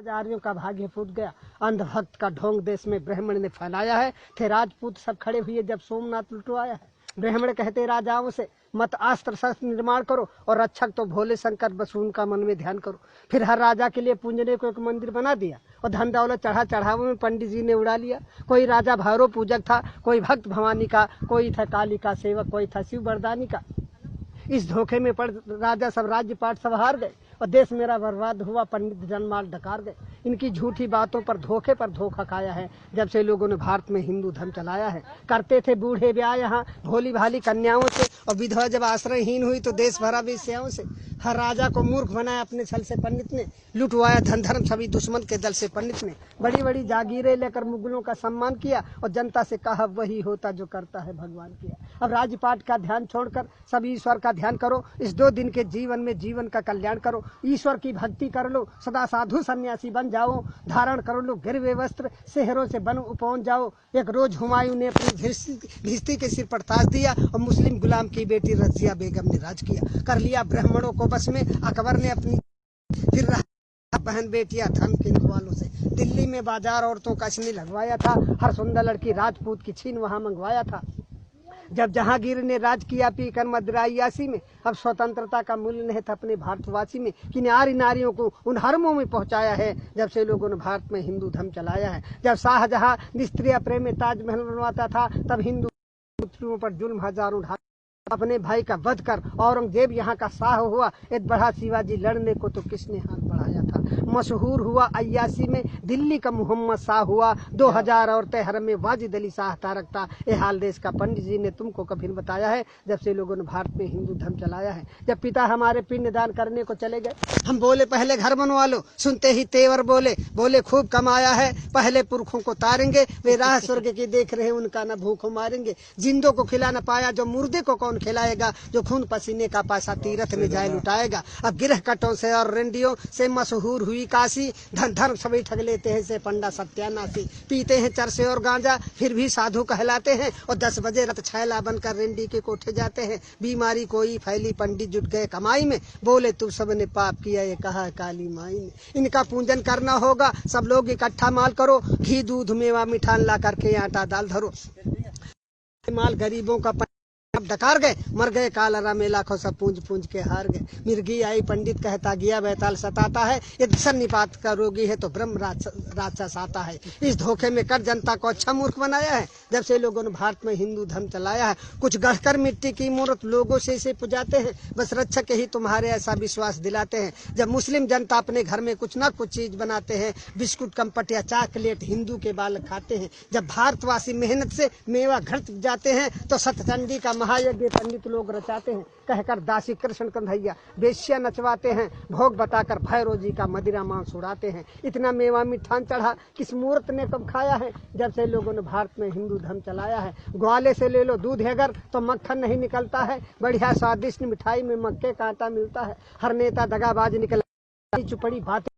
आर्यों का भाग्य फूट गया, अंधभक्त का ढोंग देश में ब्राह्मण ने फैलाया है। थे राजपूत सब खड़े हुए जब सोमनाथ लुटवाया है। ब्राह्मण कहते राजाओं से मत अस्त्र शस्त्र निर्माण करो और रक्षक तो भोले शंकर बस उनका मन में ध्यान करो। फिर हर राजा के लिए पूजने को एक मंदिर बना दिया और धन दौलत चढ़ावे में पंडित जी ने उड़ा लिया। कोई राजा भैरव पूजक था, कोई भक्त भवानी का, कोई था काली का सेवक, कोई था शिव वरदानी का। इस धोखे में पड़ राजा सब राज्य पाठ सब हार गए और देश मेरा बर्बाद हुआ, पंडित जनमाल डकार गए। इनकी झूठी बातों पर धोखा खाया है जब से लोगों ने भारत में हिंदू धर्म चलाया है। करते थे बूढ़े ब्याह यहाँ भोली भाली कन्याओं से, और विधवा जब आश्रयहीन हुई तो देश भरा वेश्याओं से। हर राजा को मूर्ख बनाया अपने छल से पंडित ने, लुटवाया धन धर्म सभी दुश्मन के दल से पंडित ने। बड़ी बड़ी जागीरें लेकर मुगलों का सम्मान किया और जनता से कहा वही होता जो करता है भगवान किया। अब राजपाट का ध्यान छोड़कर सभी ईश्वर का ध्यान करो। इस 2 दिन के जीवन में जीवन का कल्याण करो। ईश्वर की भक्ति कर लो, सदा साधु सन्यासी बन जाओ। धारण कर लो गिरवे वस्त्र, शहरों से बन पहुंच जाओ। एक रोज हुमायूं ने अपनी भिस्ती के सिर पर ताज दिया और मुस्लिम गुलाम की बेटी रजिया बेगम ने राज किया। कर लिया ब्राह्मणों को बस में अकबर ने अपनी, फिर बहन बेटियां धन के वालों से। दिल्ली में बाजार औरतों का इसने लगवाया था, हर सुंदर लड़की राजपूत की छीन वहां मंगवाया था। जब जहांगीर ने राज किया पीकर मदरायासी में, अब स्वतंत्रता का मूल्य नहीं था अपने भारतवासी में। कि नारियों को उन हरमों में पहुंचाया है जब से लोगों ने भारत में हिंदू धर्म चलाया है। जब शाहजहां निस्त्रीय प्रेम में ताजमहल बनवाता था तब हिंदू पुत्रियों पर जुल्म हजारों ढाल अपने भाई का वध कर औरंगजेब यहाँ का शाह हुआ। एक बढ़ा शिवाजी लड़ने को तो किसने हाथ बढ़ाया था। मशहूर हुआ 81 में दिल्ली का मोहम्मद शाह हुआ। 2000 औरतें हरम में वाजिद अली शाह तारकता। ये हाल देश का पंडित जी ने तुमको कभी बताया है जब से लोगों ने भारत में हिंदू धर्म चलाया है। जब पिता हमारे पिंडदान करने को चले गए, हम बोले पहले घर बनवा लो। सुनते ही तेवर बोले खूब कमाया है, पहले पुरखों को तारेंगे। वे राह स्वर्ग की देख रहे उनका न भूखों मारेंगे। जिंदों को खिला न पाया जो मुर्दे को कौन खिलाएगा। जो खून पसीने का पैसा तीरथ में जाए लुटाएगा। अब गिरह कटों से और रेंडियों से मशहूर हुई काशी। धन धर्म सभी ठग लेते हैं से पंडा सत्यानाशी। पीते हैं चरसे और गांजा फिर भी साधु कहलाते हैं और 10 बजे रत छैला बनकर रेंडी के कोठे जाते हैं। बीमारी कोई फैली पंडित जुट गए कमाई में। बोले तुम सब ने पाप किया ये कहा काली माई ने। इनका पूजन करना होगा सब लोग इकट्ठा माल करो। घी दूध मेवा मिठान ला करके आटा दाल धरो। माल गरीबों का अब डकार गए, मर गए कालरा में लाखों सब पूंज के हार गए। मिर्गी आई पंडित कहता गया बैताल सताता है। ये सन्निपात का रोगी है तो ब्रह्म राक्षस आता है। इस धोखे में कर जनता को अच्छा मूर्ख बनाया है जब से लोगों ने भारत में हिंदू धर्म चलाया है। कुछ गढ़कर मिट्टी की मूर्त लोगों से इसे पुजाते हैं, बस रक्षक ही तुम्हारे ऐसा विश्वास दिलाते हैं। जब मुस्लिम जनता अपने घर में कुछ न कुछ चीज बनाते हैं, बिस्कुट कम्पट या चॉकलेट हिंदू के बालक खाते हैं। जब भारतवासी मेहनत से मेवा घट जाते हैं तो सतचंडी का महायज्ञ पंडित लोग रचाते हैं। कहकर दासी कृष्ण कन्हैया बेश्या नचवाते हैं। भोग बताकर भैरव जी का मदिरा मांस उड़ाते हैं। इतना मेवा मिठान चढ़ा किस मूर्त ने कब खाया है जब से लोगों ने भारत में हिंदू धर्म चलाया है। ग्वाले से ले लो दूध अगर तो मक्खन नहीं निकलता है। बढ़िया स्वादिष्ट मिठाई में मक्के का आटा मिलता है। हर नेता दगाबाज निकला चुपड़ी बातें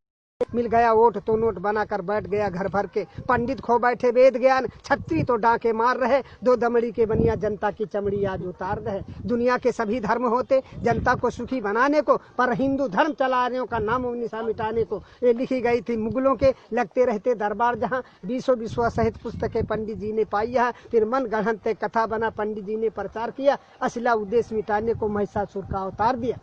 मिल गया वोट तो नोट बनाकर बैठ गया घर भर के। पंडित खो बैठे वेद ज्ञान, छत्री तो डांके मार रहे। 2 दमड़ी के बनिया जनता की चमड़ी आज उतार रहे। दुनिया के सभी धर्म होते जनता को सुखी बनाने को, पर हिंदू धर्म चलाने का नाम निशा मिटाने को। ये लिखी गई थी मुगलों के लगते रहते दरबार जहाँ। 20 विश्वा सहित पुस्तकें पंडित जी ने पाई है। फिर मन गढ़ंते कथा बना पंडित जी ने प्रचार किया। असला उद्देश्य मिटाने को महिषासुर का अवतार दिया।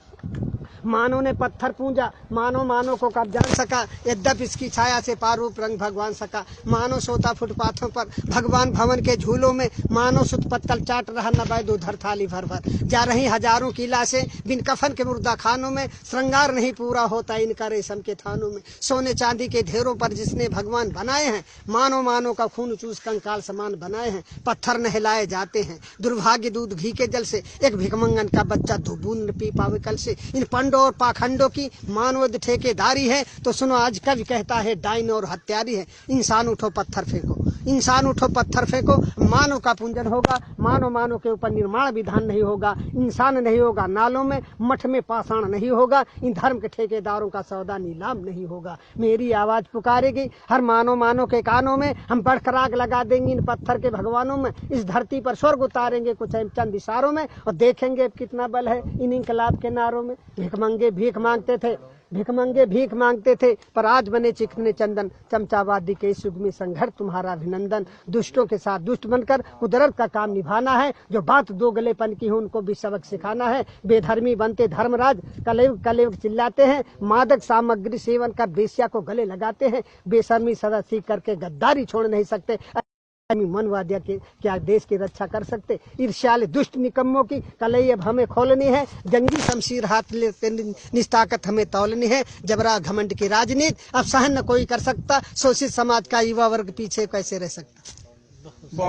मानव ने पत्थर पूजा, मानव को कब जान सका। यद्यप इसकी छाया से पारूप रंग भगवान सका। मानव सोता फुटपाथों पर भगवान भवन के झूलों में। मानव सुत पत्तल चाट रहा न बैद उधर थाली भर भर। जा रही हजारों की लाशें बिन कफन के मुर्दा खानों में। श्रृंगार नहीं पूरा होता इनका रेशम के थानों में। सोने चांदी के ढेरों पर जिसने भगवान बनाए हैं। मानव का खून चूस कंकाल समान बनाए हैं। पत्थर नहलाए जाते हैं दुर्भाग्य दूध घी के जल से। एक भिखमंगन का बच्चा 2 बूंद पी पावे कल से। इन पंडों और पाखंडों की मानव ठेकेदारी है तो सुनो आज कवि कहता है डाइन और हत्यारी है। इंसान उठो पत्थर फेंको, इंसान उठो पत्थर फेंको। मानव का पूजन होगा, मानव के ऊपर निर्माण विधान नहीं होगा। इंसान नहीं होगा नालों में, मठ में पाषाण नहीं होगा। इन धर्म के ठेकेदारों का सौदा नीलाम नहीं होगा। मेरी आवाज पुकारेगी हर मानव के कानों में। हम बढ़कर आग लगा देंगे इन पत्थर के भगवानों में। इस धरती पर स्वर्ग उतारेंगे कुछ चंद इशारों में और देखेंगे कितना बल है इन इनकलाब के नारों में। भिखमंगे भीख मांगते थे भिखमंगे भीख मांगते थे पर आज बने चिकने चंदन। चमचावादी के इस युग में संघर्ष तुम्हारा अभिनंदन। दुष्टों के साथ दुष्ट बनकर कुदरत का काम निभाना है। जो बात दो गलेपन की हो उनको भी सबक सिखाना है। बेधर्मी बनते धर्मराज कलयुग कलयुग चिल्लाते हैं। मादक सामग्री सेवन कर बेश्या को गले लगाते हैं। बेशर्मी सदा सीख करके गद्दारी छोड़ नहीं सकते। मनवादिया के क्या देश की रक्षा कर सकते। ईर्ष्याले दुष्ट निकम्मों की कलई अब हमें खोलनी है। जंगी शमशीर हाथ लेते निस्ताकत हमें तौलनी है। जबरा घमंड की राजनीति अब सहन न कोई कर सकता। शोषित समाज का युवा वर्ग पीछे कैसे रह सकता।